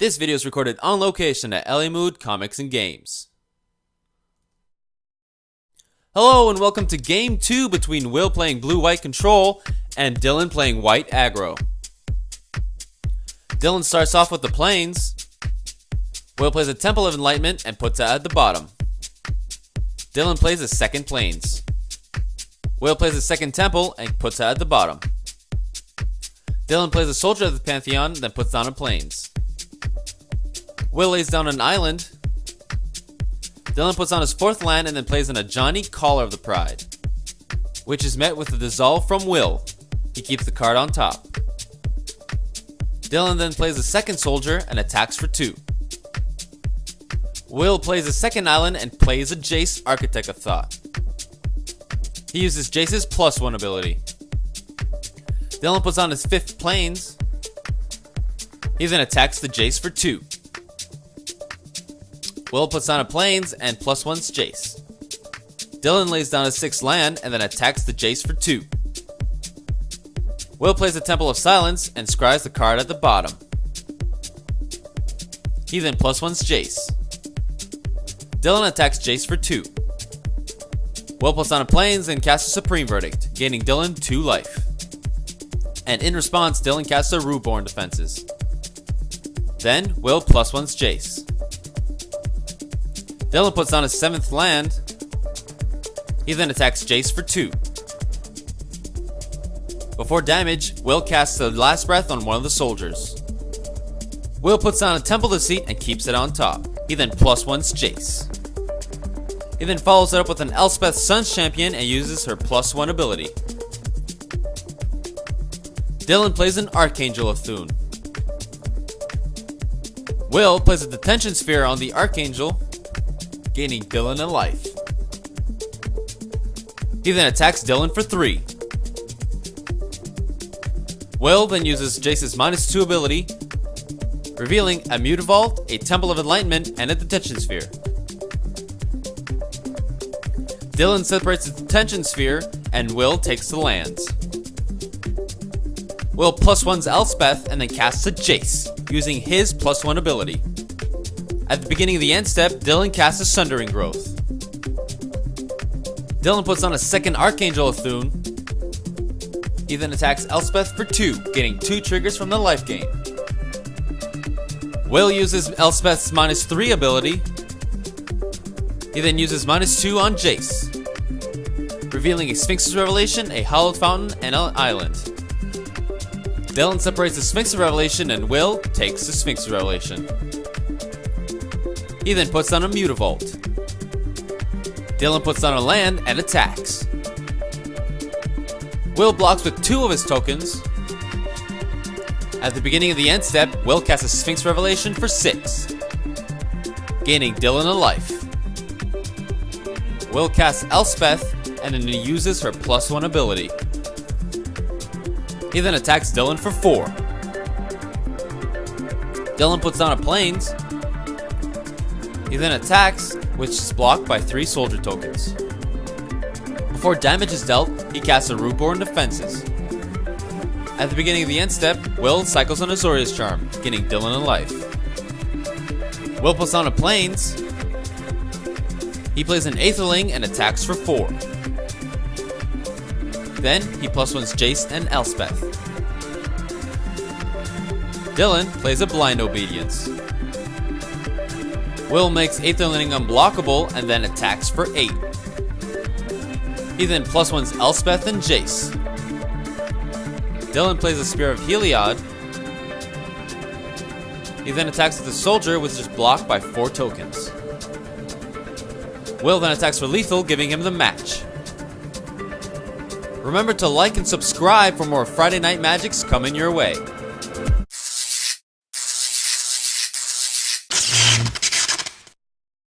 This video is recorded on location at LA Mood Comics and Games. Hello and welcome to Game 2 between Will playing Blue-White Control and Dylan playing White Aggro. Dylan starts off with the plains. Will plays a Temple of Enlightenment and puts it at the bottom. Dylan plays a second plains. Will plays a second temple and puts it at the bottom. Dylan plays a Soldier of the Pantheon, then puts down a plains. Will lays down an island. Dylan puts on his fourth land and then plays in a Johnny Caller of the Pride, which is met with a dissolve from Will. He keeps the card on top. Dylan then plays a second soldier and attacks for 2. Will plays a second island and plays a Jace, Architect of Thought. He uses Jace's +1 ability. Dylan puts on his 5th plains. He then attacks the Jace for 2. Will puts on a plains and +1's Jace. Dylan lays down his 6th land and then attacks the Jace for 2. Will plays a Temple of Silence and scries the card at the bottom. He then +1's Jace. Dylan attacks Jace for 2. Will puts on a plains and casts a Supreme Verdict, gaining Dylan 2 life. And in response, Dylan casts a Rooborn Defenses. Then, Will +1's Jace. Dylan puts on his 7th land. He then attacks Jace for 2. Before damage, Will casts the Last Breath on one of the soldiers. Will puts on a Temple Deceit and keeps it on top. He then +1's Jace. He then follows it up with an Elspeth Sun's Champion and uses her +1 ability. Dylan plays an Archangel of Thune. Will plays a Detention Sphere on the Archangel, gaining Dylan a life. He then attacks Dylan for 3. Will then uses Jace's -2 ability, revealing a Mutavault, a Temple of Enlightenment, and a Detention Sphere. Dylan separates the Detention Sphere, and Will takes the lands. Will +1's Elspeth and then casts a Jace, using his +1 ability. At the beginning of the end step, Dylan casts a Sundering Growth. Dylan puts on a second Archangel of Thune. He then attacks Elspeth for 2, getting 2 triggers from the life gain. Will uses Elspeth's -3 ability. He then uses -2 on Jace, revealing a Sphinx's Revelation, a Hallowed Fountain, and an island. Dylan separates the Sphinx's Revelation and Will takes the Sphinx's Revelation. He then puts on a Mutavault. Dylan puts on a land and attacks. Will blocks with 2 of his tokens. At the beginning of the end step, Will casts a Sphinx Revelation for 6, gaining Dylan a life. Will casts Elspeth and then uses her +1 ability. He then attacks Dylan for 4. Dylan puts on a plains. He then attacks, which is blocked by 3 soldier tokens. Before damage is dealt, he casts a Rooborn Defenses. At the beginning of the end step, Will cycles on Azoria's Charm, getting Dylan a life. Will puts on a plains. He plays an Aetherling and attacks for 4. Then he +1's Jace and Elspeth. Dylan plays a Blind Obedience. Will makes Aetherling unblockable and then attacks for 8. He then +1's Elspeth and Jace. Dylan plays a Spear of Heliod. He then attacks with the soldier, which is blocked by 4 tokens. Will then attacks for lethal, giving him the match. Remember to like and subscribe for more Friday Night Magics coming your way.